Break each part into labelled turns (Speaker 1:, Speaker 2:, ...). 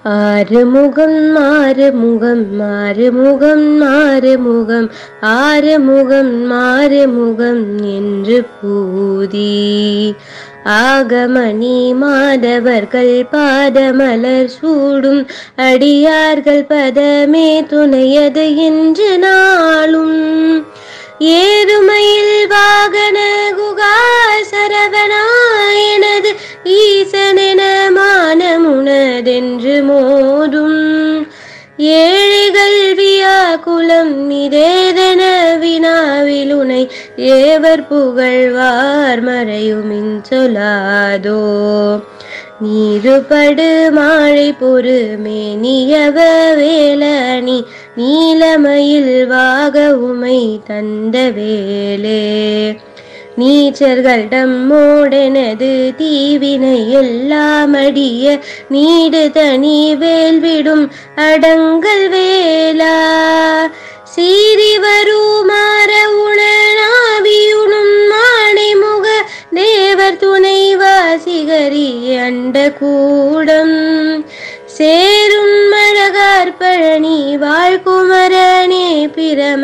Speaker 1: ஆறுமுகம் மாறுமுகம் மாறுமுகம் மாறுமுகம் ஆறுமுகம் மாறுமுகம் என்று பூதி ஆகமணி மாதவர்கள் பாதமலர் சூடும் அடியார்கள் பதமே துணையது என்று நாளும் ஏறுமயில் வாகன குகா சரவணாயனது ஈசனென மானமுனதென்று மோதும் ஏழைகள் வியாக்குலம் இதேதென வினாவிலுனை ஏவர் புகழ்வார் மறையுமின் சொல்லாதோ நீருபடு மாழை பொறுமே நீயவ வேலணி நீலமயில் வாக உமை தந்த வேலே நீச்சர்கள் தம்மோடெனது தீவினை எல்லாம் அடிய நீடு தனி வேல்விடும் அடங்கல் வேலா சீறி வருமாற உணனாவியுணும் மானை முக தேவர் துணை வாசிகரி அண்ட கூடம் சேரும் மழகார் பழனி வாழ்குமரனே பிரம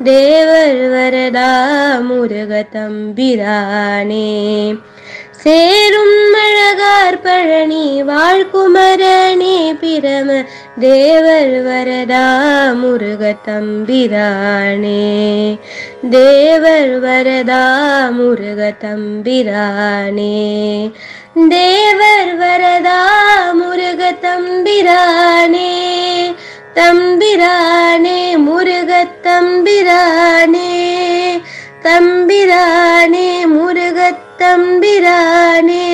Speaker 1: தேவர் வரதா முருக தம்பிரானே சேரும் மழகார் பழனி வாழ்குமரனே பிரம தேவர் வரதா முருக தம்பிரானே தேவர் வரதா முருக தம்பிரானே தேவர் வரதா முருக தம்பிரானே தம்பிரானே முருக தம்பிரானே தம்பிரானே முருக தம்பிரானே